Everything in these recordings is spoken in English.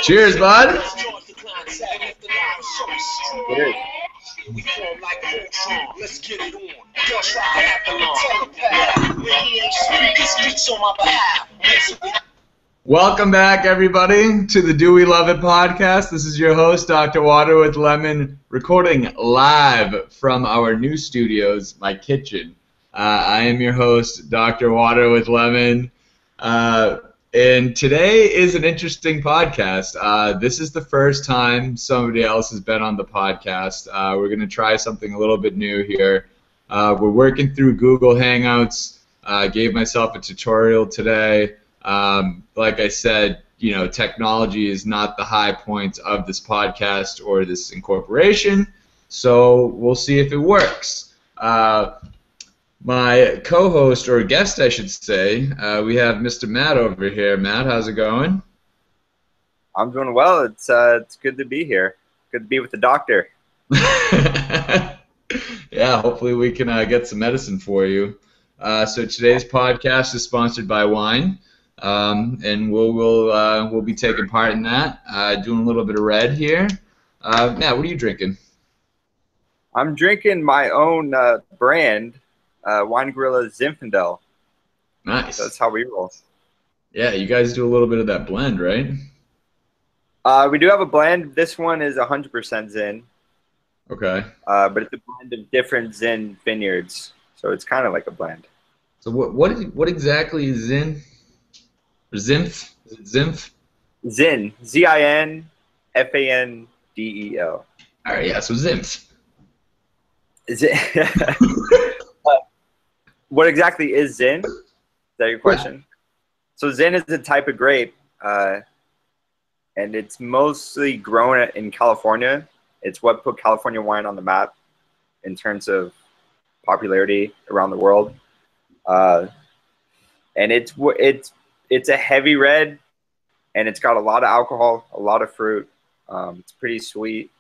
Cheers, bud. Cheers. Let's get it on. Just like Welcome back, everybody, to the Do We Love It podcast. This is your host, Dr. Water with Lemon, recording live from our new studios, my kitchen. I am your host, Dr. Water with Lemon, and today is an interesting podcast. This is the first time somebody else has been on the podcast. We're going to try something a little bit new here. We're working through Google Hangouts. I gave myself a tutorial today. Like I said, you know, technology is not the high point of this podcast or this incorporation, so we'll see if it works. My co-host, or guest I should say, we have Mr. Matt over here. Matt, how's it going? I'm doing well. It's good to be here. Good to be with the doctor. Yeah, hopefully we can get some medicine for you. So today's podcast is sponsored by wine. And we'll be taking part in that. Doing a little bit of red here. Matt, what are you drinking? I'm drinking my own brand, Wine Gorilla Zinfandel. Nice. That's how we roll. Yeah, you guys do a little bit of that blend, right? We do have a blend. This one is 100% Zin. Okay. But it's a blend of different Zin vineyards, so it's kind of like a blend. So what exactly is Zin? Or Zinf? Is it Zinf? Zin. Z-I-N-F-A-N-D-E-L. All right, yeah, so Zinf. What exactly is Zin? Is that your question? Yeah. So Zin is a type of grape, and it's mostly grown in California. It's what put California wine on the map in terms of popularity around the world. And it's a heavy red, and it's got a lot of alcohol, a lot of fruit. It's pretty sweet.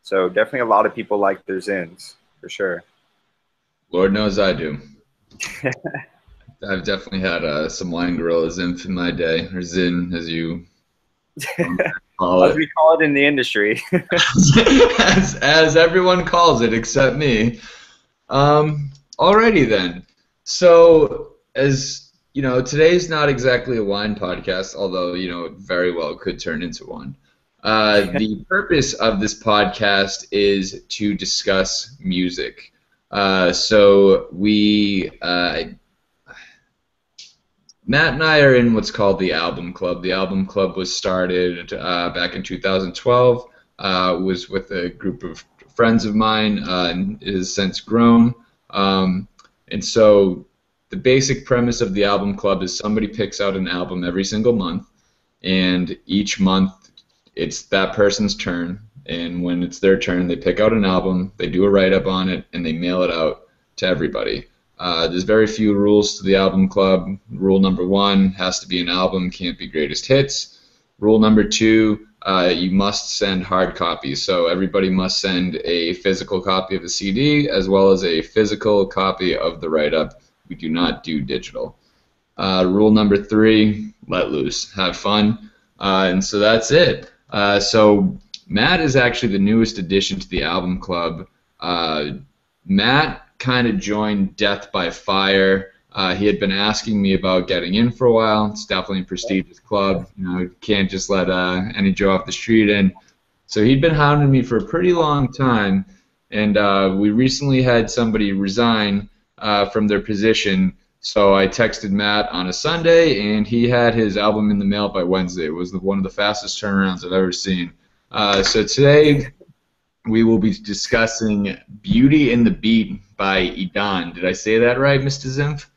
So definitely a lot of people like their Zins, for sure. Lord knows I do. I've definitely had some Wine Gorilla Zinf in my day, or Zin, as you call it. As we call it in the industry. as everyone calls it, except me. Alrighty then. So, as you know, today's not exactly a wine podcast, although, you know, it very well could turn into one. The purpose of this podcast is to discuss music. So Matt and I are in what's called the Album Club. The Album Club was started back in 2012. Was with a group of friends of mine, and it has since grown. And so the basic premise of the Album Club is somebody picks out an album every single month, and each month it's that person's turn, and when it's their turn, they pick out an album, they do a write-up on it, and they mail it out to everybody. There's very few rules to the Album Club. Rule number 1, has to be an album, can't be greatest hits. Rule number 2, you must send hard copies, so everybody must send a physical copy of the CD as well as a physical copy of the write-up. We do not do digital. Rule number 3, let loose, have fun, and so that's it. So Matt is actually the newest addition to the Album Club. Matt kind of joined Death by Fire. He had been asking me about getting in for a while. It's definitely a prestigious club. You know, you can't just let any Joe off the street in. So he'd been hounding me for a pretty long time, and we recently had somebody resign from their position. So I texted Matt on a Sunday, and he had his album in the mail by Wednesday. It was one of the fastest turnarounds I've ever seen. So today we will be discussing Beauty and the Beat by Edan. Did I say that right, Mr. Zinf?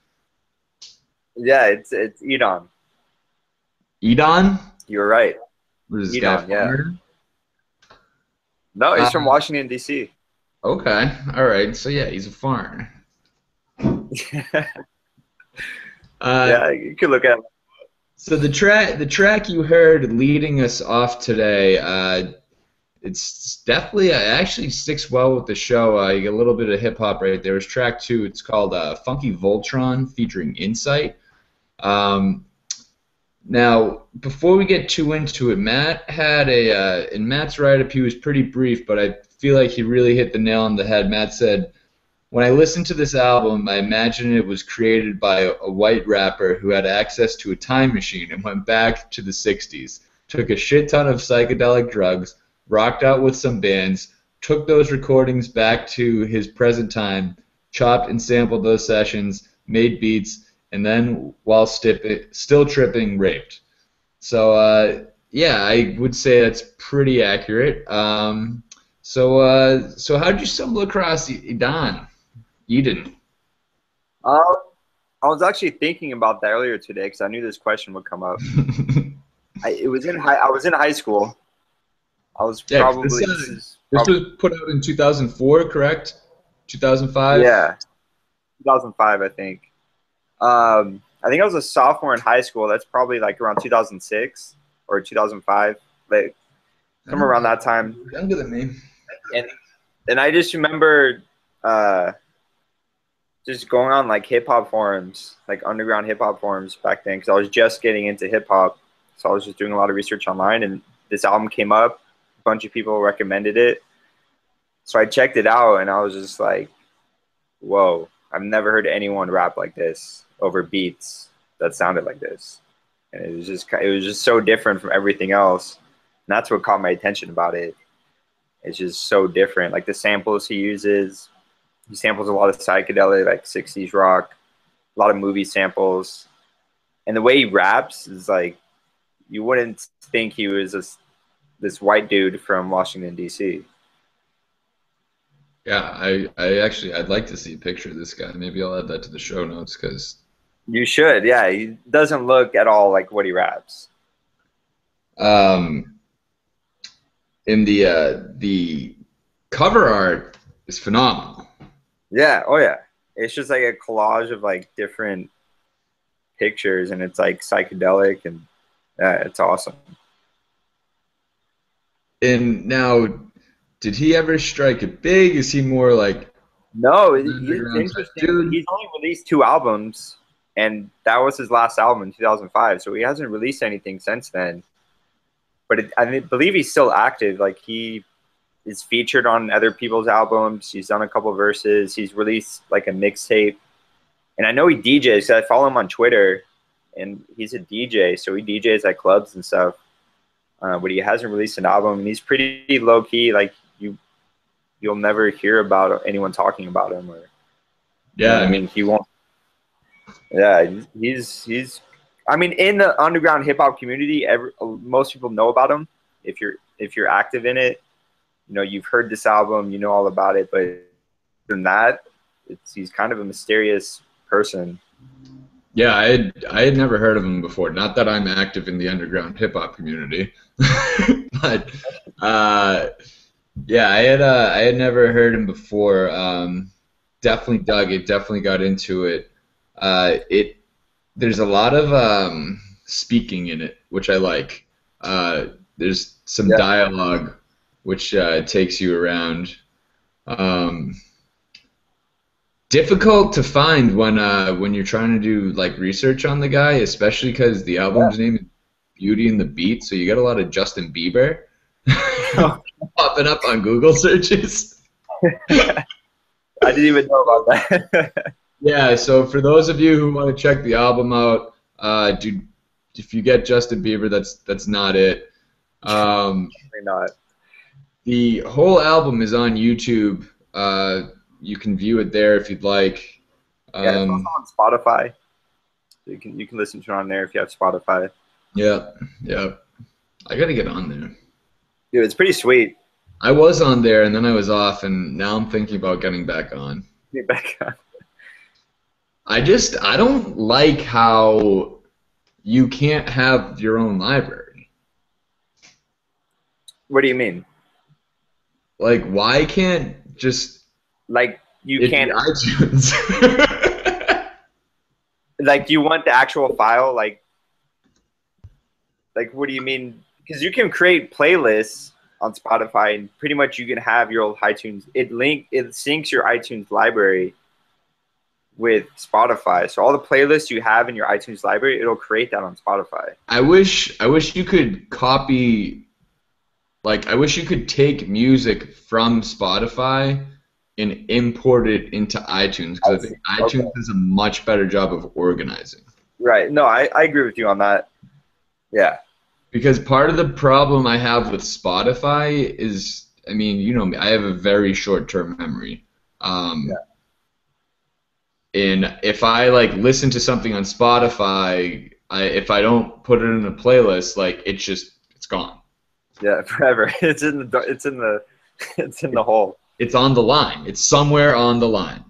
Yeah, it's Edan. Edan? You're right. What is this Edan, guy from? No, he's from Washington, D.C. Okay, all right. So yeah, he's a foreigner. Yeah, you could look at it. So the track you heard leading us off today, it's definitely actually sticks well with the show. You get a little bit of hip hop right there. It's track 2. It's called Funky Voltron featuring Insight. Um, Now, before we get too into it, Matt had in Matt's write-up, he was pretty brief, but I feel like he really hit the nail on the head. Matt said, when I listened to this album, I imagined it was created by a white rapper who had access to a time machine and went back to the 60s, took a shit ton of psychedelic drugs, rocked out with some bands, took those recordings back to his present time, chopped and sampled those sessions, made beats, and then, while still tripping, raped. So, yeah, I would say that's pretty accurate. So how did you stumble across Edan? Eden. Uh, I was actually thinking about that earlier today because I knew this question would come up. I was in high school. I was Yeah, 'cause probably this is this probably was put out in 2004, correct? 2005? yeah 2005 I think. I think I was a sophomore in high school. That's probably like around 2006 or 2005, like somewhere around that time. Younger than me. And I just remember just going on like hip hop forums, like underground hip hop forums back then, because I was just getting into hip hop. So I was just doing a lot of research online, and this album came up. A bunch of people recommended it. So I checked it out, and I was just like, whoa, I've never heard anyone rap like this over beats that sounded like this. And it was just so different from everything else. And that's what caught my attention about it. It's just so different. Like the samples he samples a lot of psychedelic, like 60s rock, a lot of movie samples. And the way he raps is like, you wouldn't think he was this white dude from Washington, D.C. Yeah, I'd like to see a picture of this guy. Maybe I'll add that to the show notes because You should, yeah. He doesn't look at all like what he raps. um, in the cover art is phenomenal. Yeah, oh yeah. It's just like a collage of like different pictures, and it's like psychedelic, and yeah, it's awesome. And now, did he ever strike it big? Is he more like No, an it's underground type interesting. dude? He's only released 2 albums, and that was his last album in 2005. So he hasn't released anything since then. But believe he's still active. Like he is featured on other people's albums. He's done a couple verses. He's released like a mixtape. And I know he DJs. So I follow him on Twitter, and he's a DJ. So he DJs at clubs and stuff. But he hasn't released an album, and he's pretty low key. Like you'll never hear about anyone talking about him, or you know Yeah, what I I mean, mean, he won't. Yeah, he's. I mean, in the underground hip hop community, most people know about him. If you're active in it, you know you've heard this album, you know all about it. But than that, he's kind of a mysterious person. yeah, I had never heard of him before. Not that I'm active in the underground hip hop community, but yeah, I had never heard him before. Definitely dug it. Definitely got into it. It there's a lot of speaking in it, which I like. There's some Yeah, dialogue, which takes you around. Um, Difficult to find when you're trying to do like research on the guy, especially because the album's name is Beauty and the Beat, so you get a lot of Justin Bieber yeah. popping up on Google searches. I didn't even know about that. Yeah, so for those of you who want to check the album out, dude, if you get Justin Bieber, that's not it. Probably not. The whole album is on YouTube. You can view it there if you'd like. Yeah, it's also on Spotify. So you can listen to it on there if you have Spotify. Yeah, yeah. I gotta get on there. Dude, it's pretty sweet. I was on there and then I was off, and now I'm thinking about getting back on. Get back on. I don't like how you can't have your own library. What do you mean? Like, why can't just Like you it be can't iTunes? like you want the actual file? Like what do you mean? Because you can create playlists on Spotify, and pretty much you can have your old iTunes. It syncs your iTunes library with Spotify. So all the playlists you have in your iTunes library, it'll create that on Spotify. I wish you could copy, like I wish you could take music from Spotify and import it into iTunes, because I think iTunes Okay. does a much better job of organizing. Right. No, I agree with you on that. Yeah. Because part of the problem I have with Spotify is, I mean, you know me, I have a very short-term memory. Yeah. And if I like listen to something on Spotify, if I don't put it in a playlist, like it's gone. Yeah. Forever. It's in the hole. It's on the line. It's somewhere on the line.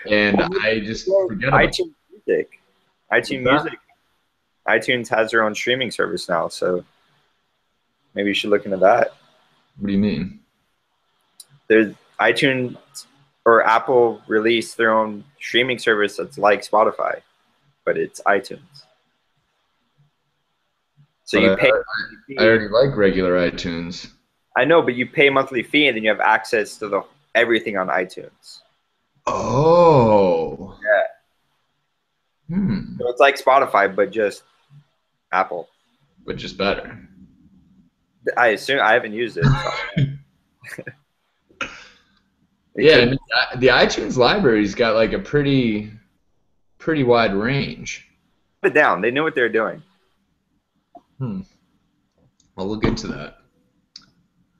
And I just forget about it. iTunes Music. iTunes Music. iTunes has their own streaming service now, so maybe you should look into that. What do you mean? There's iTunes or Apple released their own streaming service that's like Spotify, but it's iTunes. So But you pay. I already like regular iTunes. I know, but you pay a monthly fee, and then you have access to everything on iTunes. Oh. Yeah. So it's like Spotify, but just Apple. But just better. I assume I haven't used it. So. Yeah, I mean, the iTunes library's got like a pretty wide range. Put it down. They knew what they were doing. I'll look into that.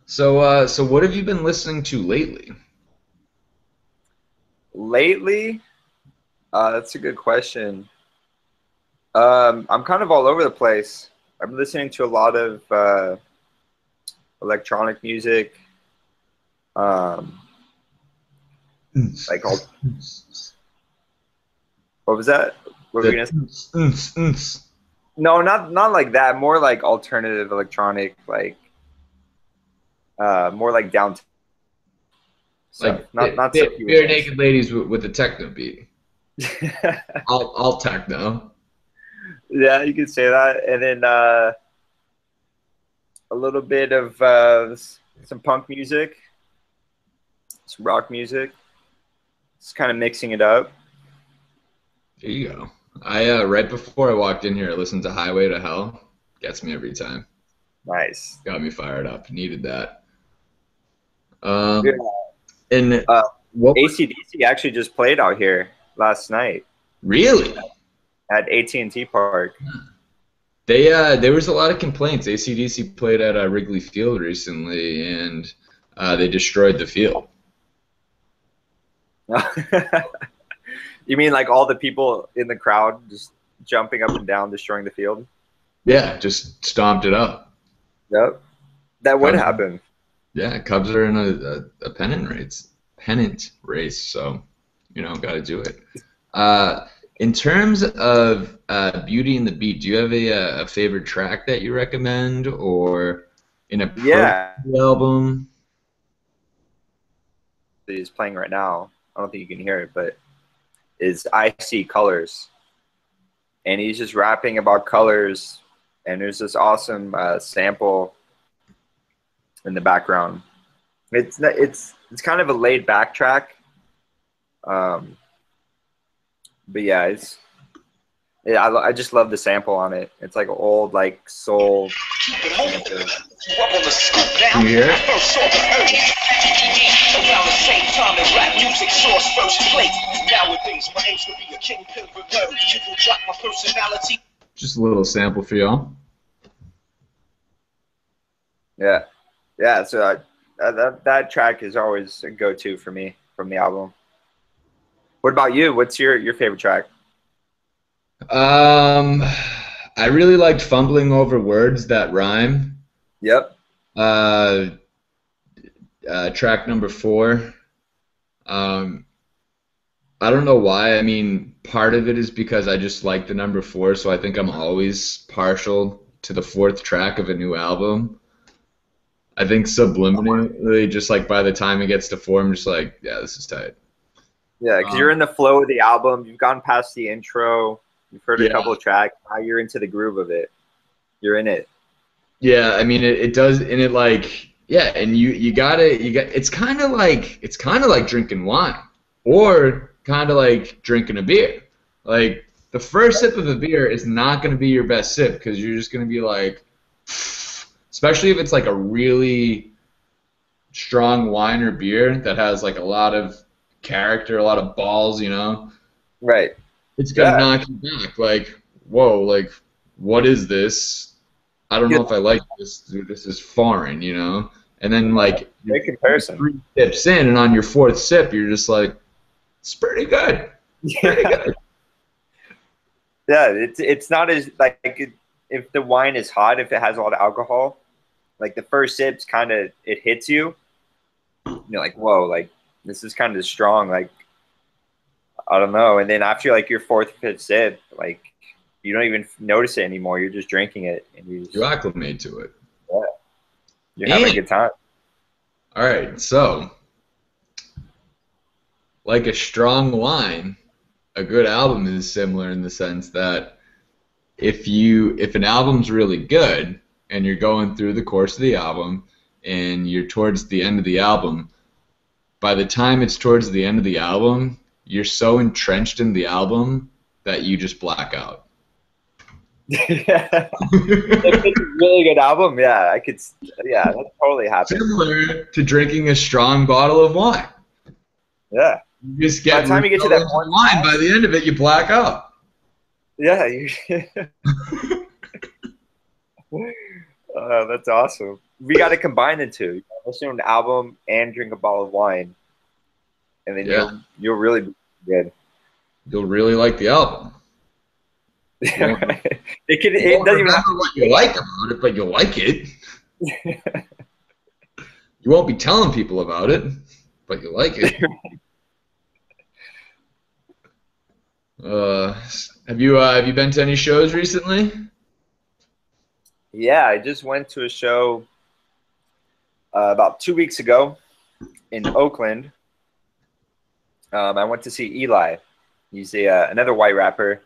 So, so what have you been listening to lately? Lately, that's a good question. I'm kind of all over the place. I'm listening to a lot of electronic music. Like what was that? What were we gonna say? No, not like that. More like alternative electronic, like more like downtown. Like not bare naked ladies with a techno beat. All techno. Yeah, you could say that, and then a little bit of some punk music, some rock music. Just kind of mixing it up. There you go. I right before I walked in here, I listened to Highway to Hell. Gets me every time. Nice. Got me fired up. Needed that. Yeah. And what AC/DC actually just played out here last night. Really? At AT&T Park. There was a lot of complaints. AC/DC played at Wrigley Field recently, and they destroyed the field. You mean like all the people in the crowd just jumping up and down, destroying the field? Yeah, just stomped it up. Yep. That would happen. Yeah, Cubs are in a pennant race, so you know, got to do it. In terms of Beauty and the Beat, do you have a favorite track that you recommend, or in a album? He's playing right now. I don't think you can hear it, but is I See Colors, and he's just rapping about colors, and there's this awesome sample in the background. It's kind of a laid back track, but yeah, I just love the sample on it. It's like an old like soul. Can you hear it? Around the same time that rap music source first place. Nowadays, my aim's to be a kingpin for love. People drop my personality. Just a little sample for y'all. Yeah. So that track is always a go-to for me from the album. What about you? What's your favorite track? I really liked Fumbling Over Words That Rhyme. Yep. Track number 4. I don't know why. I mean, part of it is because I just like the number 4, so I think I'm always partial to the 4th track of a new album. I think subliminally, just like by the time it gets to 4, I'm just like, yeah, this is tight. Yeah, because you're in the flow of the album. You've gone past the intro. You've heard a couple of tracks. Now you're into the groove of it. You're in it. Yeah, I mean, it does, and it like, yeah, and you got it's kind of like drinking wine, or kind of like drinking a beer. Like the first sip of a beer is not going to be your best sip because you're just going to be like, especially if it's like a really strong wine or beer that has like a lot of character, a lot of balls, you know. Right. It's gonna knock you back. Like, whoa, like, what is this? I don't know if I like this. Dude, this is foreign, you know. And then like, Great comparison. 3 sips in, and on your 4th sip, you're just like, it's pretty good. Pretty good. Yeah, it's not as like if the wine is hot, if it has a lot of alcohol, like the first sip's kind of it hits you. You're like, whoa, like this is kind of strong. Like I don't know. And then after like your 4th, 5th sip, like you don't even notice it anymore. You're just drinking it, and you acclimate to it. Yeah, you're having a good time. All right, so like a strong wine, a good album is similar in the sense that if an album's really good and you're going through the course of the album and you're towards the end of the album, by the time it's towards the end of the album, you're so entrenched in the album that you just black out. Yeah. If it's a really good album, yeah, that totally happens. Similar to drinking a strong bottle of wine. Yeah. You just get by the time you get to that one wine, by the end of it, you black out. Yeah. That's awesome. We got to combine the two. You listen to an album and drink a bottle of wine, and then you'll really be good. You'll really like the album. It doesn't even have to what you like about it, but you'll like it. You won't be telling people about it, but you like it. Have you been to any shows recently? Yeah, I just went to a show about 2 weeks ago in Oakland. I went to see Eli. He's another white rapper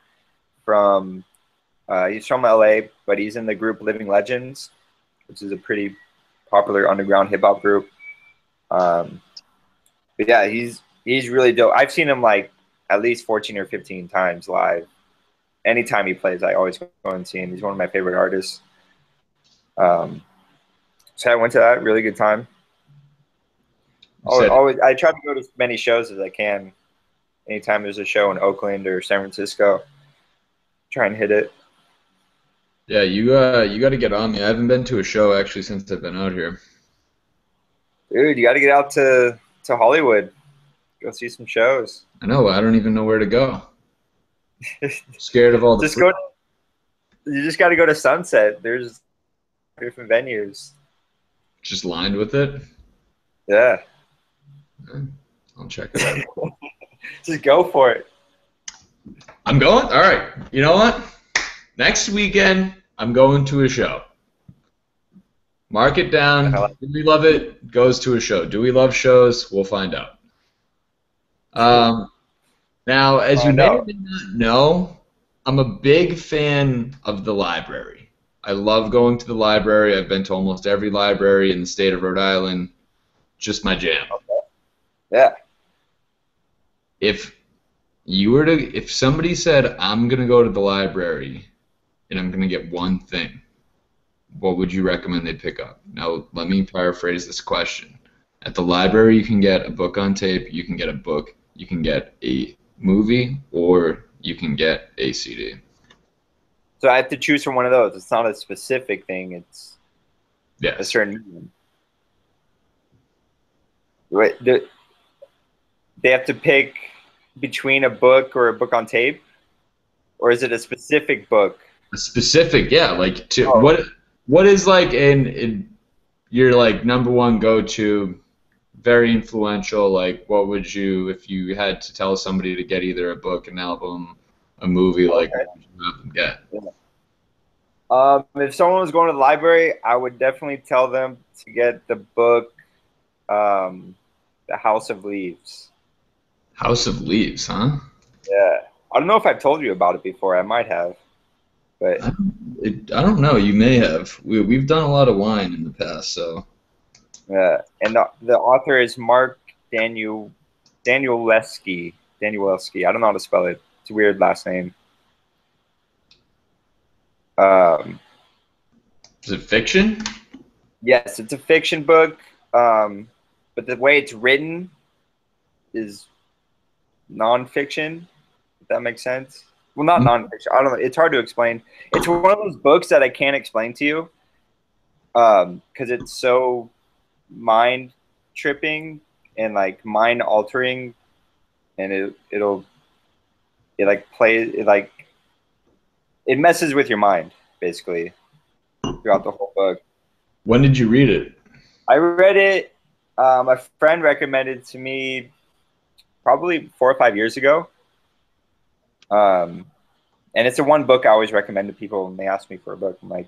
from he's from LA, but he's in the group Living Legends, which is a pretty popular underground hip hop group. But yeah, he's really dope. I've seen him like at least 14 or 15 times live. Anytime he plays, I always go and see him. He's one of my favorite artists. So I went to that, really good time. I try to go to as many shows as I can. Anytime there's a show in Oakland or San Francisco, try and hit it. Yeah, you got to get on me. I haven't been to a show actually since I've been out here. Dude, you got to get out to Hollywood. Go see some shows. I know. I don't even know where to go. Scared of all the. You just got to go to Sunset. There's different venues. Just lined with it. Yeah. I'll check it out. Just go for it. I'm going? All right. You know what? Next weekend, I'm going to a show. Mark it down. Do we love it? Goes to a show. Do we love shows? We'll find out. Now, as you may or may not know, I'm a big fan of the library. I love going to the library. I've been to almost every library in the state of Rhode Island. Just my jam. Okay. Yeah. If somebody said, I'm going to go to the library and I'm going to get one thing, what would you recommend they pick up? Now, let me paraphrase this question. At the library, you can get a book on tape, you can get a book, you can get a movie, or you can get a CD. So I have to choose from one of those. It's not a specific thing. It's a certain medium. Wait, they have to pick between a book or a book on tape? Or is it a specific book? A specific, yeah. Like, what is like in your like number one go-to, very influential, like what would you, if you had to tell somebody to get either a book, an album, a movie, like what would you have them get? If someone was going to the library, I would definitely tell them to get the book The House of Leaves. House of Leaves, huh? Yeah. I don't know if I've told you about it before. I might have. But I don't know. You may have. We've done a lot of wine in the past, so. Yeah. And the author is Mark Danielewski. Danielewski. I don't know how to spell it. It's a weird last name. Um, Is it fiction? yes, it's a fiction book, but the way it's written is nonfiction. If that makes sense. Well, not nonfiction. I don't know. It's hard to explain. It's one of those books that I can't explain to you because it's so mind tripping and like mind altering, and it messes with your mind basically throughout the whole book. When did you read it? I read it. A friend recommended it to me probably 4 or 5 years ago. And it's the one book I always recommend to people when they ask me for a book. I'm like,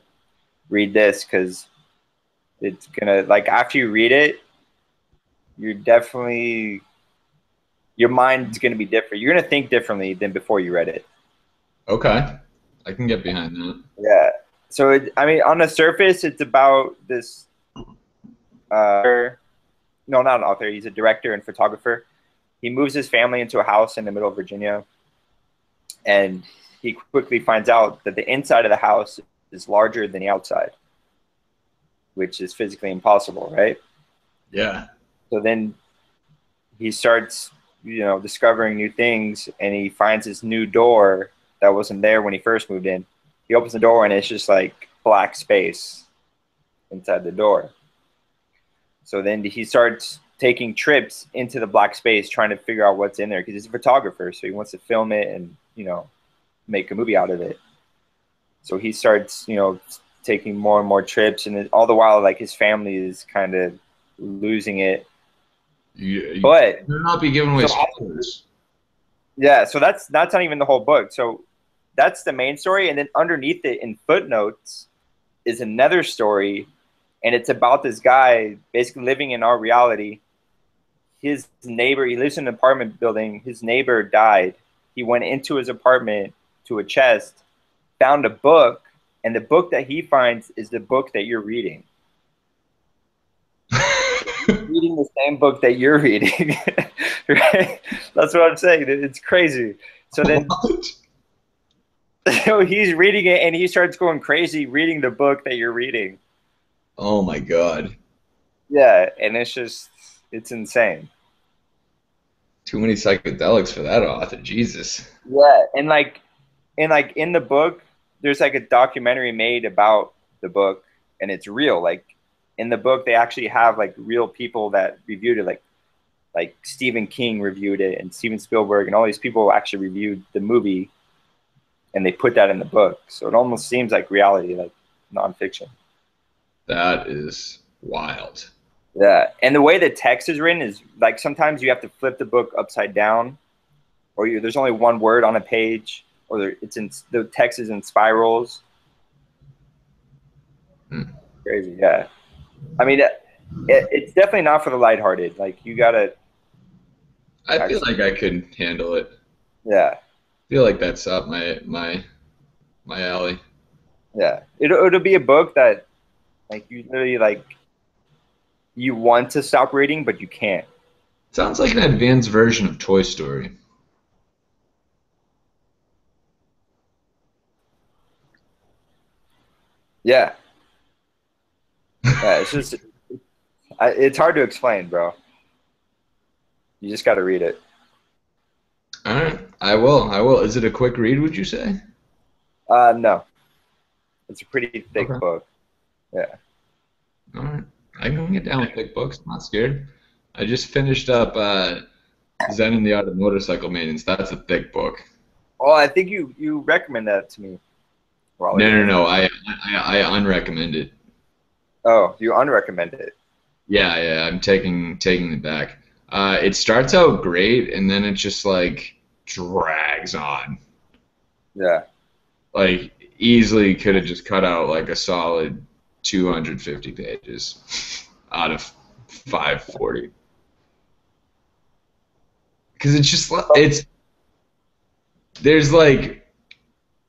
read this because it's gonna, like, after you read it, you're definitely, your mind's gonna be different. You're gonna think differently than before you read it. Okay, I can get behind that. Yeah. So I mean, on the surface, it's about this. No, not an author. He's a director and photographer. He moves his family into a house in the middle of Virginia, and he quickly finds out that the inside of the house is larger than the outside, which is physically impossible, right? Yeah. So then he starts, discovering new things, and he finds this new door that wasn't there when he first moved in. He opens the door, and it's just like black space inside the door. So then he starts taking trips into the black space, trying to figure out what's in there, because he's a photographer, so he wants to film it and, make a movie out of it. So he starts, taking more and more trips, and all the while, like, his family is kind of losing it. But you'll not be giving away spoilers. Yeah, so that's not even the whole book. So that's the main story, and then underneath it in footnotes is another story, and it's about this guy basically living in our reality. His neighbor, he lives in an apartment building. His neighbor died. He went into his apartment to a chest, found a book, and the book that he finds is the book that you're reading. Reading the same book that you're reading, right? That's what I'm saying. It's crazy. So then, so he's reading it, and he starts going crazy reading the book that you're reading. Oh my God. Yeah, and it's insane. Too many psychedelics for that author. Jesus. Yeah, and in the book, there's like a documentary made about the book, and it's real. Like, in the book, they actually have like real people that reviewed it, like Stephen King reviewed it, and Steven Spielberg, and all these people actually reviewed the movie, and they put that in the book. So it almost seems like reality, like nonfiction. That is wild. Yeah, and the way the text is written is like sometimes you have to flip the book upside down, or there's only one word on a page, or the text is in spirals. Crazy, yeah. I mean, it's definitely not for the lighthearted. Like, you gotta. I feel like I could handle it. Yeah. I feel like that's up my alley. Yeah, it'll be a book that, like, you literally, like, you want to stop reading, but you can't. Sounds like an advanced version of Toy Story. Yeah. Yeah, it's just, it's hard to explain, bro. You just got to read it. All right, I will. Is it a quick read, would you say? No. It's a pretty thick book. Yeah. All right. I can get down with thick books. I'm not scared. I just finished up Zen and the Art of Motorcycle Maintenance. That's a thick book. Oh, I think you recommend that to me. No. I unrecommend it. Oh, you unrecommend it? Yeah. I'm taking it back. It starts out great, and then it just like drags on. Yeah. Like, easily could have just cut out like a solid 250 pages out of 540. Because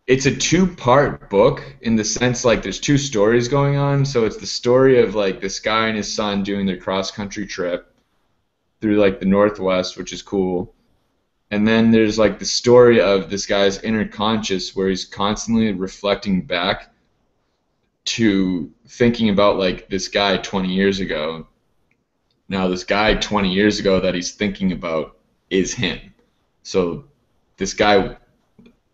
it's a two-part book in the sense, like, there's two stories going on. So it's the story of like this guy and his son doing their cross-country trip through like the Northwest, which is cool. And then there's like the story of this guy's inner conscious where he's constantly reflecting back to thinking about like this guy 20 years ago. Now, this guy 20 years ago that he's thinking about is him. So this guy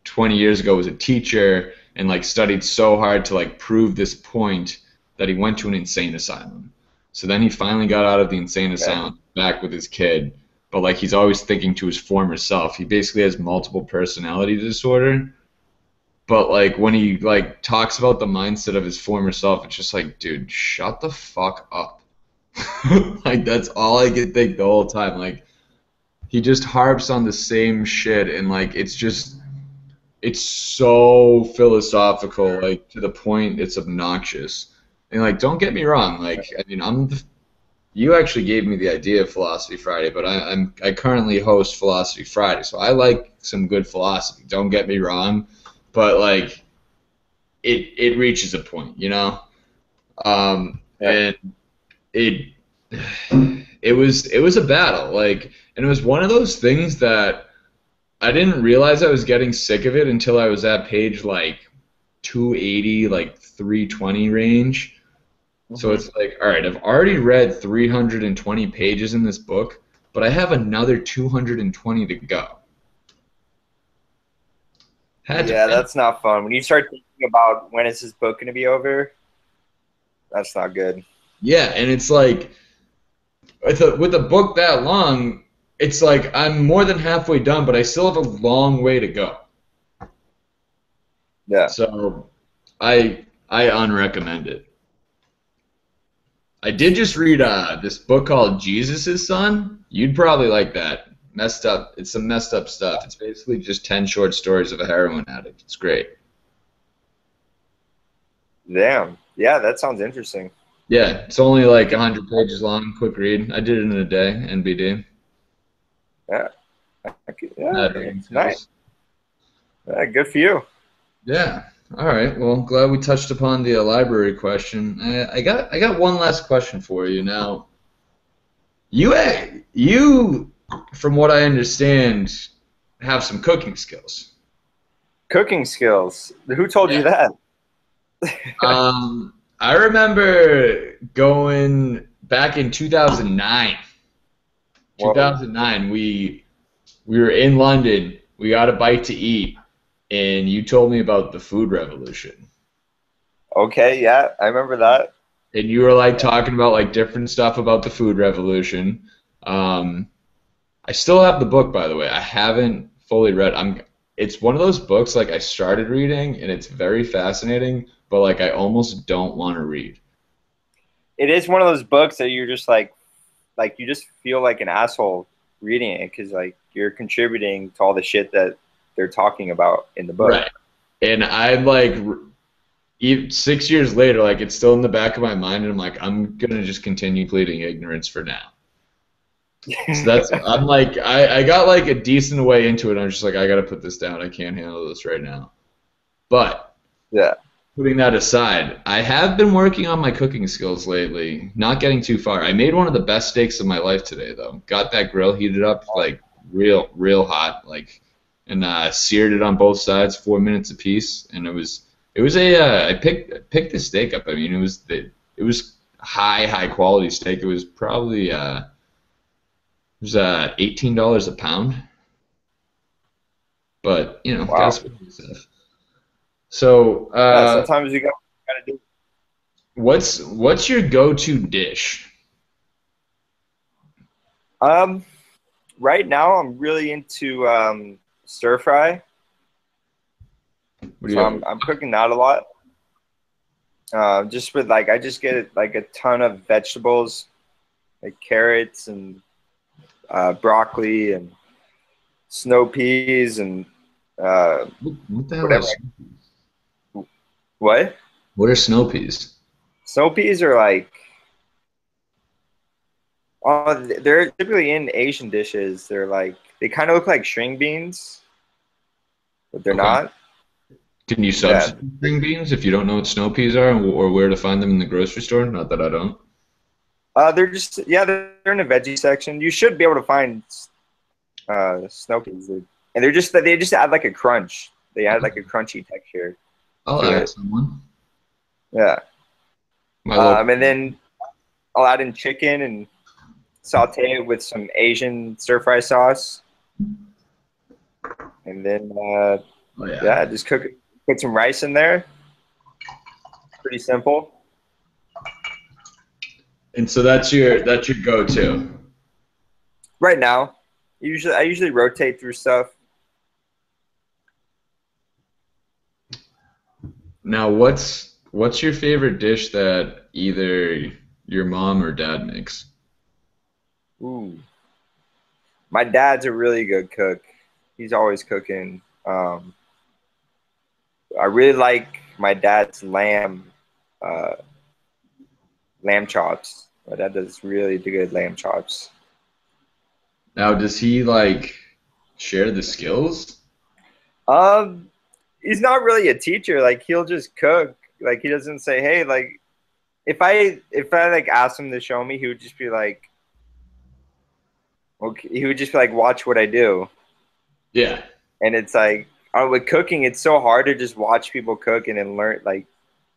20 years ago was a teacher and like studied so hard to like prove this point that he went to an insane asylum. So then he finally got out of the insane asylum back with his kid, but like he's always thinking to his former self. He basically has multiple personality disorder. But like when he like talks about the mindset of his former self, it's just like, dude, shut the fuck up. Like that's all I could think the whole time. Like he just harps on the same shit and like it's so philosophical, like to the point it's obnoxious. And like don't get me wrong, like I mean you actually gave me the idea of Philosophy Friday, but I currently host Philosophy Friday, so I like some good philosophy. Don't get me wrong, but like it reaches a point, you know, and it it was a battle, like, and it was one of those things that I didn't realize I was getting sick of it until I was at page like 280, like 320 range. So it's like, all right, I've already read 320 pages in this book, but I have another 220 to go. Yeah, that's not fun. When you start thinking about when is this book going to be over, that's not good. Yeah, and it's like, with a book that long, it's like I'm more than halfway done, but I still have a long way to go. Yeah. So I unrecommend it. I did just read this book called Jesus' Son. You'd probably like that. Messed up. It's some messed up stuff. It's basically just 10 short stories of a heroin addict. It's great. Damn. Yeah, that sounds interesting. Yeah, it's only like 100 pages long. Quick read. I did it in a day. NBD. Yeah. Yeah, it's nice. Yeah, good for you. Yeah. All right. Well, glad we touched upon the library question. I got one last question for you. Now, you, from what I understand, have some cooking skills. Cooking skills. Who told you that? I remember going back in 2009. 2009, we were in London. We got a bite to eat. And you told me about the food revolution. Okay, yeah, I remember that. And you were like talking about like different stuff about the food revolution. I still have the book, by the way. I haven't fully read. It's one of those books like I started reading and it's very fascinating, but like I almost don't want to read. It is one of those books that you're just like you just feel like an asshole reading it because like you're contributing to all the shit that they're talking about in the book. Right. And I'm like, 6 years later, like it's still in the back of my mind, and I'm like, I'm gonna just continue pleading ignorance for now. So I'm like, I got like a decent way into it. And I'm just like, I gotta put this down. I can't handle this right now. But yeah, putting that aside, I have been working on my cooking skills lately. Not getting too far. I made one of the best steaks of my life today, though. Got that grill heated up like real hot, like. And seared it on both sides, 4 minutes apiece, and it was I picked the steak up. I mean, it was high quality steak. It was probably $18 a pound, but you know, gotta spend stuff. So sometimes you gotta do. What's your go-to dish? Right now I'm really into stir fry. So I'm cooking that a lot. Just with like I just get like a ton of vegetables, like carrots and broccoli and snow peas and what the hell whatever. What? What are snow peas? Snow peas are like they're typically in Asian dishes. They're like they kind of look like string beans. But they're not. Can you substitute string beans if you don't know what snow peas are or where to find them in the grocery store? Not that I don't. They're in the veggie section. You should be able to find snow peas, and they just add like a crunch. They add like a crunchy texture I'll to ask it. someone. Yeah. My local. And then I'll add in chicken and saute it with some Asian stir fry sauce, and then Oh yeah. yeah, just cook it. Put some rice in there. Pretty simple. And so that's your go-to. Right now, I usually rotate through stuff. Now, what's your favorite dish that either your mom or dad makes? Ooh, my dad's a really good cook. He's always cooking. I really like my dad's uh, lamb chops. My dad does really good lamb chops. Now, does he like share the skills? Um, he's not really a teacher. Like he'll just cook. Like he doesn't say, "Hey," like if I like asked him to show me, he would just be like, "Okay." He would just be like, "Watch what I do." Yeah. And it's like with cooking, it's so hard to just watch people cook and then learn. Like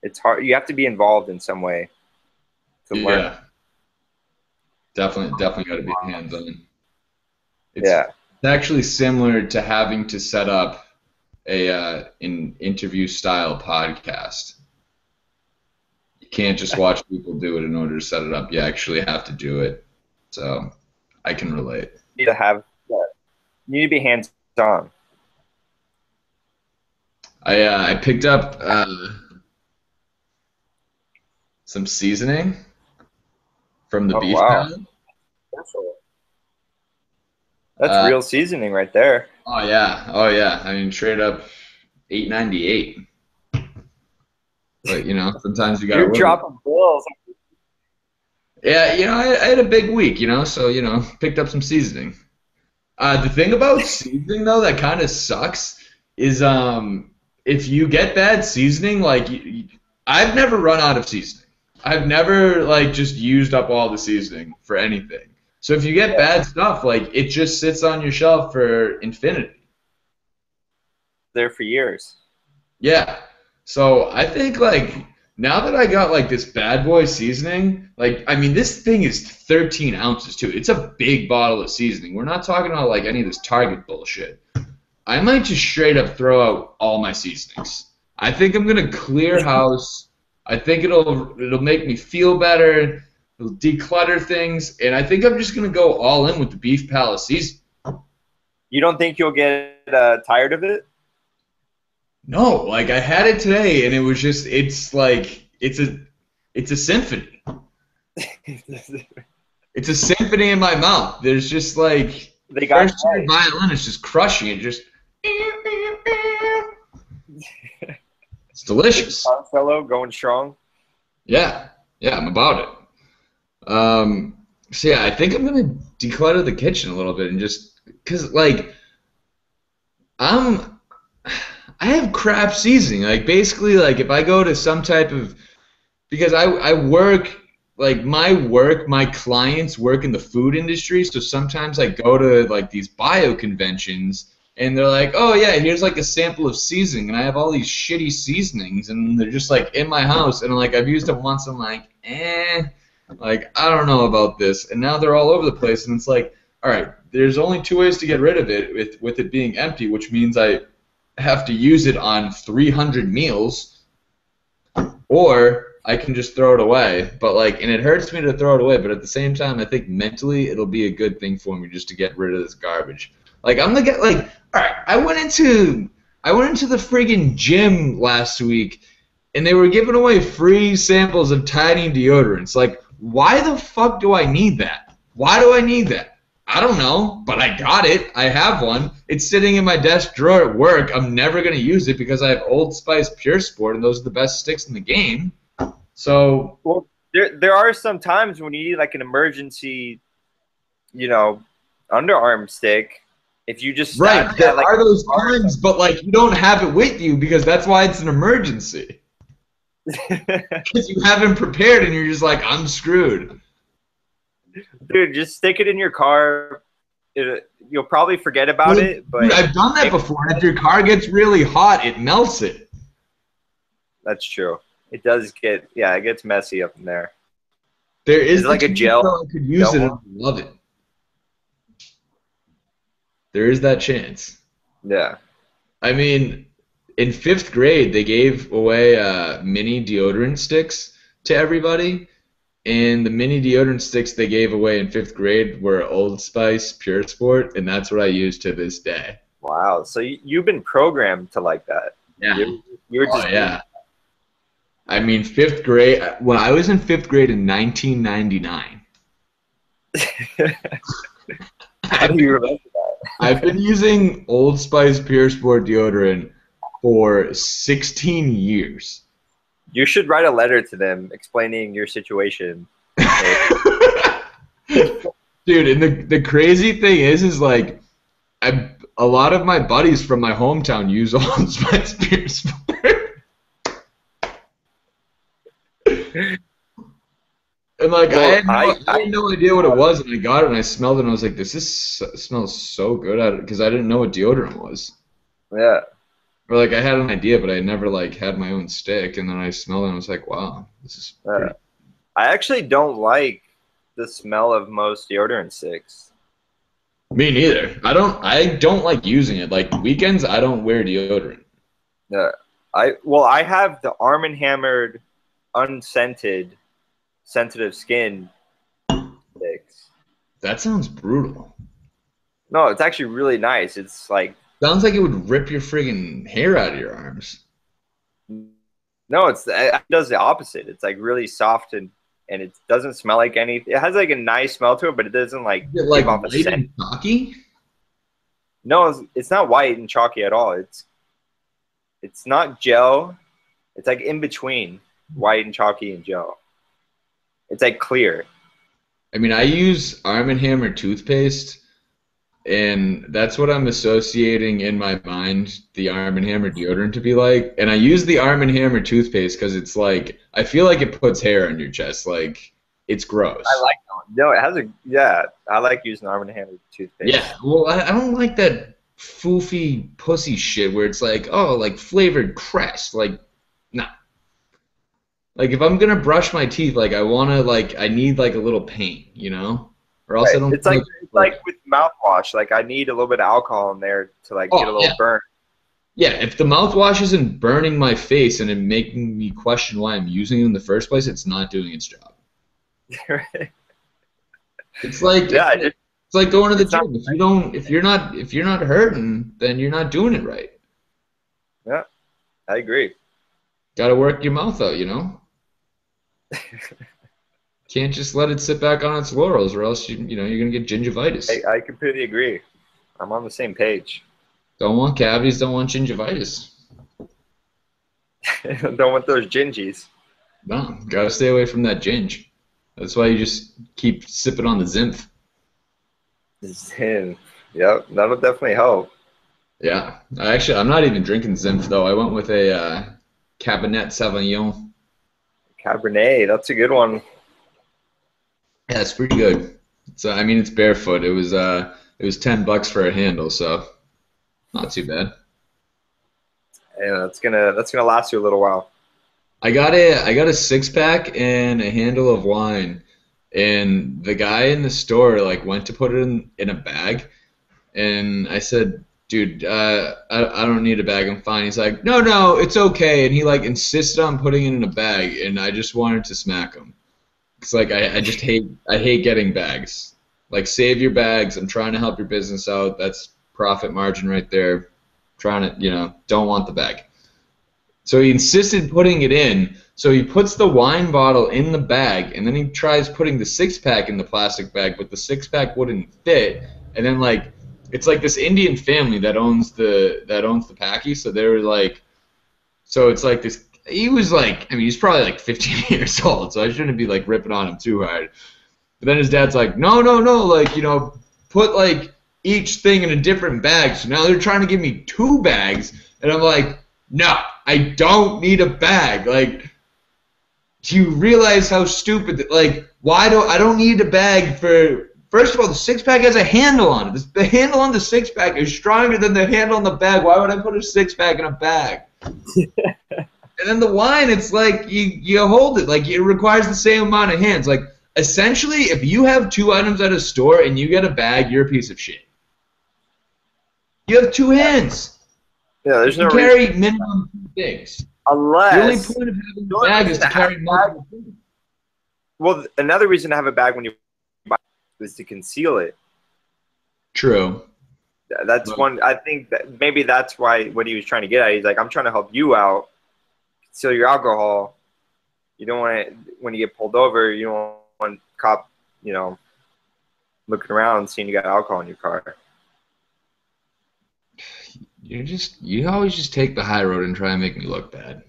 it's hard. You have to be involved in some way to learn. Yeah. Definitely got to be hands-on. It's Yeah. actually similar to having to set up an interview style podcast. You can't just watch people do it in order to set it up. You actually have to do it. So I can relate. You need to have. Yeah, you need to be hands on. I picked up some seasoning from the Oh beef wow, pound. that's Uh, real seasoning right there. oh yeah. I mean, straight up $8.98. But sometimes you gotta You're live. dropping bills. Yeah, I had a big week, so picked up some seasoning. The thing about seasoning though that kind of sucks is if you get bad seasoning, like I've never run out of seasoning. I've never like just used up all the seasoning for anything. So if you get bad stuff, like it just sits on your shelf for infinity. There for years. Yeah. So I think like now that I got like this bad boy seasoning, like I mean this thing is 13 ounces too. It's a big bottle of seasoning. We're not talking about like any of this Target bullshit. I might just straight up throw out all my seasonings. I think I'm gonna clear house. I think it'll make me feel better. It'll declutter things, and I think I'm just gonna go all in with the Beef Palace season. You don't think you'll get tired of it? No, like I had it today, and it was just it's like it's a symphony. It's a symphony in my mouth. There's just like They got first your violin is just crushing it, just it's delicious. Fellow going strong. Yeah, I'm about it. So yeah, I think I'm gonna declutter the kitchen a little bit and just because like I have crap seasoning. Like basically, like if I go to some type of because I work like my clients work in the food industry, so sometimes I go to like these bio conventions and they're like, oh yeah, here's like a sample of seasoning, and I have all these shitty seasonings, and they're just like in my house, and like I've used them once, I'm like, like I don't know about this, and now they're all over the place, and it's like, all right, there's only two ways to get rid of it, with it being empty, which means I have to use it on 300 meals, or I can just throw it away. But like, and it hurts me to throw it away, but at the same time, I think mentally it'll be a good thing for me just to get rid of this garbage. Like I'm gonna get like, all right, I went into the friggin' gym last week, and they were giving away free samples of Tide deodorants. Like, why the fuck do I need that? Why do I need that? I don't know, but I got it. I have one. It's sitting in my desk drawer at work. I'm never gonna use it because I have Old Spice Pure Sport, and those are the best sticks in the game. So, well, there are some times when you need like an emergency, underarm stick. If you just right, there are those times, but like you don't have it with you because that's why it's an emergency. Because you haven't prepared and you're just like, I'm screwed. Dude, just stick it in your car, you'll probably forget about it, but dude, I've done that before. And if your car gets really hot, it melts it. that's true. It does get, it gets messy up in there. There is it like a gel? I could use it and love it. There is that chance. Yeah. I mean, in 5th grade, they gave away mini deodorant sticks to everybody. And the mini deodorant sticks they gave away in 5th grade were Old Spice Pure Sport, and that's what I use to this day. Wow. So you've been programmed to like that. Yeah. You're just yeah. I mean, 5th grade, when I was in 5th grade in 1999. How do you remember that? I've been using Old Spice Pure Sport deodorant for 16 years. You should write a letter to them explaining your situation. Dude, and the crazy thing is like, a lot of my buddies from my hometown use Old Spice Pure Sport. And like, Well, I had no idea what it was, and I got it, and I smelled it, and I was like, smells so good, because I didn't know what deodorant was. Yeah. Or like, I had an idea, but I never like had my own stick, and then I smelled it, and I was like, wow, this is pretty. I actually don't like the smell of most deodorant sticks. Me neither. I don't like using it. Like weekends, I don't wear deodorant. Yeah. I have the Arm & Hammered unscented sensitive skin sticks. That sounds brutal. No, it's actually really nice. It's like, sounds like it would rip your friggin' hair out of your arms. No, it does the opposite. It's like really soft and it doesn't smell like anything. It has like a nice smell to it, but it doesn't like is it like give off a white scent. and chalky? No, it's not white and chalky at all. It's not gel. It's like in between white and chalky and gel. It's like clear. I mean, I use Arm & Hammer toothpaste, and that's what I'm associating in my mind the Arm & Hammer deodorant to be like. And I use the Arm & Hammer toothpaste because it's like, I feel like it puts hair on your chest. Like, it's gross. I like that one. No, it has I like using Arm & Hammer toothpaste. Yeah, well, I don't like that foofy pussy shit where it's like, oh, like flavored crest. Like, nah. Like, if I'm gonna brush my teeth, like, I need like a little paint, you know? Or else I don't. It's like with mouthwash. Like, I need a little bit of alcohol in there to like get a little burn. Yeah, if the mouthwash isn't burning my face and it making me question why I'm using it in the first place, it's not doing its job. It's like it's like going to the gym. If you're not hurting, then you're not doing it right. Yeah, I agree. Got to work your mouth out, you know. Can't just let it sit back on its laurels, or else you're gonna get gingivitis. I completely agree. I'm on the same page. Don't want cavities. Don't want gingivitis. Don't want those gingies. No, gotta stay away from that ginge. That's why you just keep sipping on the Zinf. Zinf. Yep, that'll definitely help. Yeah, I'm not even drinking Zinf though. I went with a Cabernet Sauvignon. Cabernet, that's a good one. Yeah, it's pretty good. So I mean, it's barefoot. It was $10 for a handle, so not too bad. Yeah, that's gonna last you a little while. I got a 6-pack and a handle of wine, and the guy in the store like went to put it in a bag, and I said, dude, I don't need a bag, I'm fine. He's like, no, it's okay, and he like insisted on putting it in a bag, and I just wanted to smack him. It's like I hate getting bags. Like, save your bags. I'm trying to help your business out. That's profit margin right there. Trying to, don't want the bag. So he insisted putting it in. So he puts the wine bottle in the bag, and then he tries putting the 6-pack in the plastic bag, but the 6-pack wouldn't fit. And then like, it's like this Indian family that owns the Packy. So they were like, so it's like this. He was like, I mean, he's probably like 15 years old, so I shouldn't be like ripping on him too hard. But then his dad's like, no, like, put like each thing in a different bag. So now they're trying to give me 2 bags, and I'm like, no, I don't need a bag. Like, do you realize how stupid? Like, I don't need a bag for First of all, the six-pack has a handle on it. The handle on the six-pack is stronger than the handle on the bag. Why would I put a six-pack in a bag? And then the wine, it's like you hold it. Like, it requires the same amount of hands. Like, essentially, if you have 2 items at a store and you get a bag, you're a piece of shit. You have 2 hands. Yeah, there's no carry minimum 2 things. Unless the only point of having a bag is to carry multiple things. Well, another reason to have a bag when you buy is to conceal it. True. That's one. I think that maybe that's why what he was trying to get at. He's like, I'm trying to help you out, conceal your alcohol. You don't want to, when you get pulled over, you don't want cop, looking around seeing you got alcohol in your car. You always just take the high road and try and make me look bad.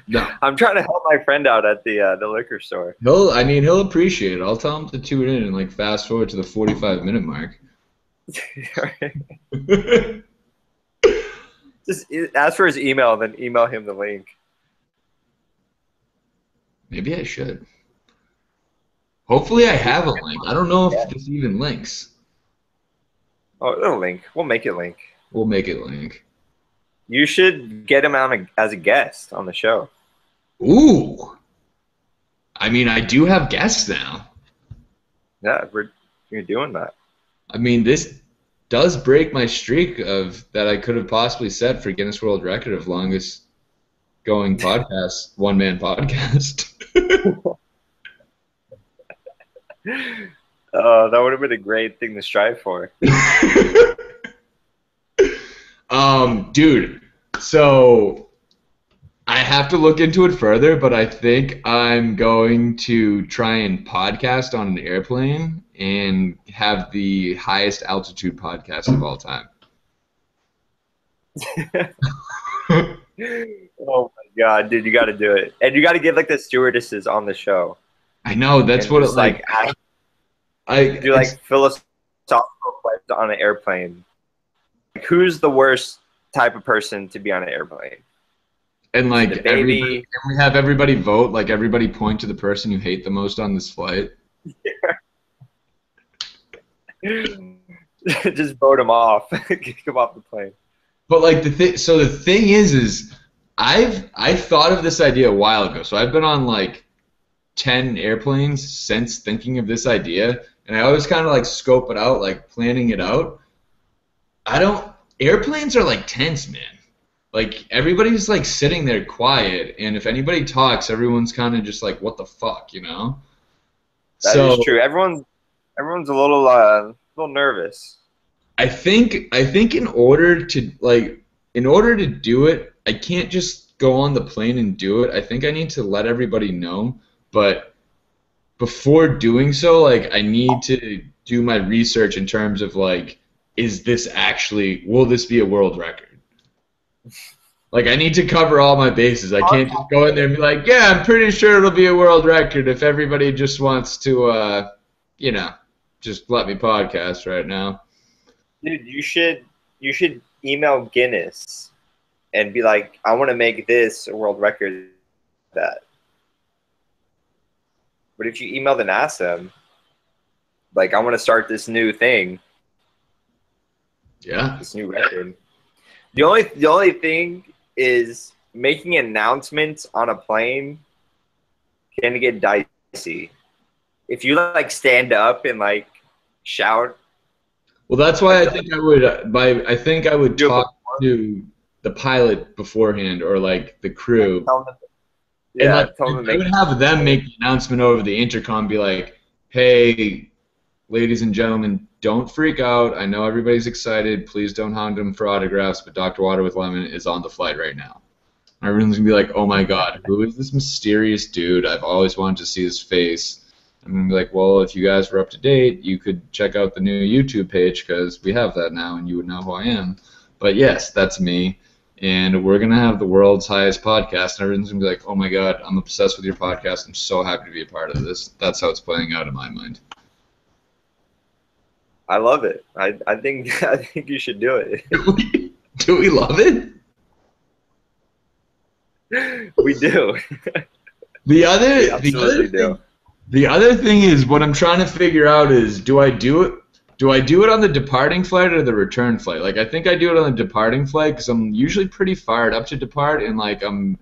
No. I'm trying to help my friend out at the liquor store. He'll appreciate it. I'll tell him to tune in and like fast forward to the 45-minute mark. Just ask for his email, then email him the link. Maybe I should. Hopefully I have a link. I don't know if this even links. Oh, it'll link. We'll make it link. We'll make it link. You should get him on as a guest on the show. Ooh. I mean, I do have guests now. Yeah, you're doing that. I mean, this does break my streak of that I could have possibly set for Guinness World Record of longest going podcast, one-man podcast. Oh, that would have been a great thing to strive for. Dude, so I have to look into it further, but I think I'm going to try and podcast on an airplane and have the highest altitude podcast of all time. Oh my god, dude, you got to do it, and you got to get like the stewardesses on the show. I know that's what it's like. Do like philosophical questions on an airplane. Like, who's the worst type of person to be on an airplane? And like can we have everybody vote? Like everybody point to the person you hate the most on this flight. Just vote them off. Kick them off the plane. But like the thing is I thought of this idea a while ago. So I've been on like 10 airplanes since thinking of this idea, and I always kind of like scope it out, like planning it out. Airplanes are like tense, man. Like everybody's like sitting there quiet, and if anybody talks, everyone's kind of just like, what the fuck, you know? That is true. Everyone's a little nervous. I think in order to do it, I can't just go on the plane and do it. I think I need to let everybody know. But before doing so, like I need to do my research in terms of like, will this be a world record? Like I need to cover all my bases. I can't just go in there and be like, yeah, I'm pretty sure it'll be a world record if everybody just wants to, just let me podcast right now. Dude, you should email Guinness and be like, I want to make this a world record. That. But if you email the NASA, like, I want to start this new thing. Yeah. This new record. The only thing is making announcements on a plane can get dicey. If you like stand up and like shout. Well, that's why I think I would talk to the pilot beforehand or like the crew. Yeah, and I would have them make the announcement over the intercom, be like, hey, ladies and gentlemen, don't freak out. I know everybody's excited. Please don't hound him for autographs, but Dr. Water with Lemon is on the flight right now. Everyone's going to be like, oh my god, who is this mysterious dude? I've always wanted to see his face. I'm going to be like, well, if you guys were up to date, you could check out the new YouTube page because we have that now and you would know who I am. But yes, that's me. And we're going to have the world's highest podcast, and everyone's going to be like, oh my god, I'm obsessed with your podcast. I'm so happy to be a part of this. That's how it's playing out in my mind. I love it. I think you should do it. Do we love it? We do. The other The other thing is, what I'm trying to figure out is, do I do it? Do I do it on the departing flight or the return flight? Like, I think I do it on the departing flight because I'm usually pretty fired up to depart, and like I'm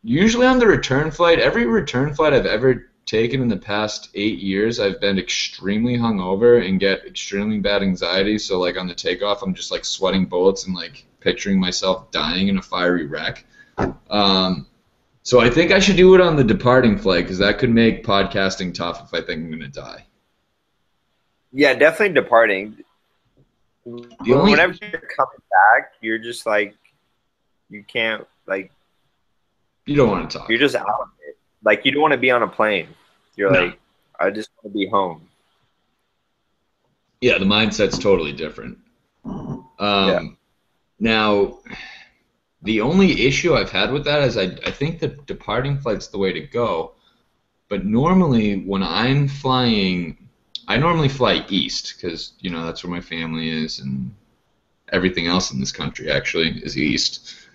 usually on the return flight. Every return flight I've ever taken in the past 8 years, I've been extremely hungover and get extremely bad anxiety. So like on the takeoff, I'm just like sweating bullets and like picturing myself dying in a fiery wreck. So I think I should do it on the departing flight because that could make podcasting tough if I think I'm gonna die. Yeah, definitely departing. Only Whenever you're coming back, you're just like, you can't, like, you don't want to talk. you're just out of it. Like, you don't want to be on a plane. You're No. like, I just want to be home. Yeah, the mindset's totally different. Now, the only issue I've had with that is I think the departing flight's the way to go. But normally when I'm flying, I normally fly east because, you know, that's where my family is and everything else in this country actually is east.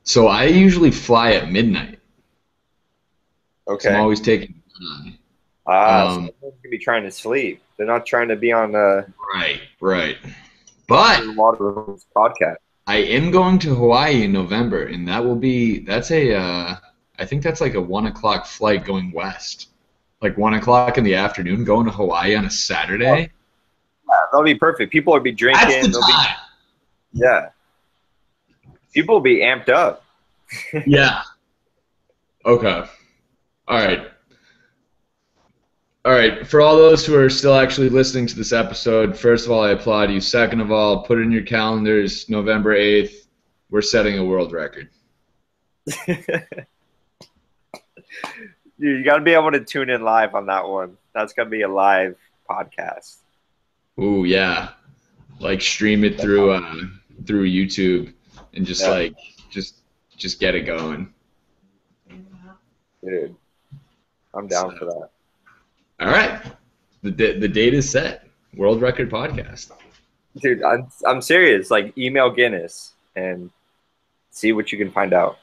So I usually fly at midnight. Okay. So I'm always taking time. So they're going to be trying to sleep. They're not trying to be on Right. But a lot of podcast. I am going to Hawaii in November, and that's a I think that's like a 1 o'clock flight going west. Like 1 o'clock in the afternoon going to Hawaii on a Saturday. Yeah, that'll be perfect. People will be drinking. That's the time. Yeah. People will be amped up. Yeah. Okay. All right. For all those who are still actually listening to this episode, first of all, I applaud you. Second of all, put it in your calendars, November 8th. We're setting a world record. Dude, you got to be able to tune in live on that one. That's going to be a live podcast. Ooh, yeah. Like stream it through YouTube and just just get it going. Dude, I'm down for that. All right. The date is set. World record podcast. Dude, I'm serious. Like, email Guinness and see what you can find out.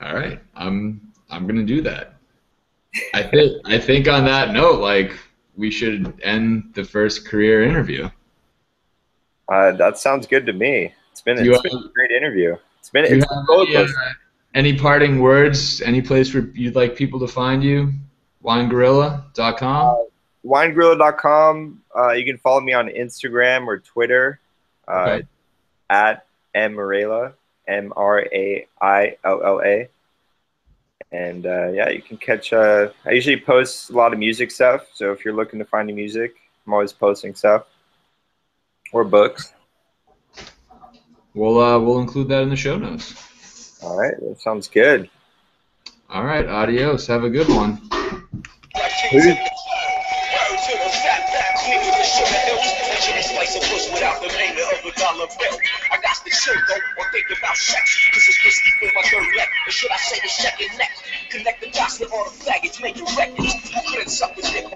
All right. I'm going to do that. I think on that note, like, we should end the first career interview. That sounds good to me. It's been a great interview. It's been any parting words? Any place where you'd like people to find you? WineGorilla.com? WineGorilla.com. You can follow me on Instagram or Twitter at mmarella, MRAILLA. And yeah, you can catch. I usually post a lot of music stuff. So if you're looking to find new music, I'm always posting stuff or books. We'll include that in the show notes. All right, that sounds good. All right, adios. Have a good one. I got the chill though, or think about sex. This is risky for my third leg. Or should I say the second neck? Connect the dots with all the faggots, making records. Who couldn't suck with hip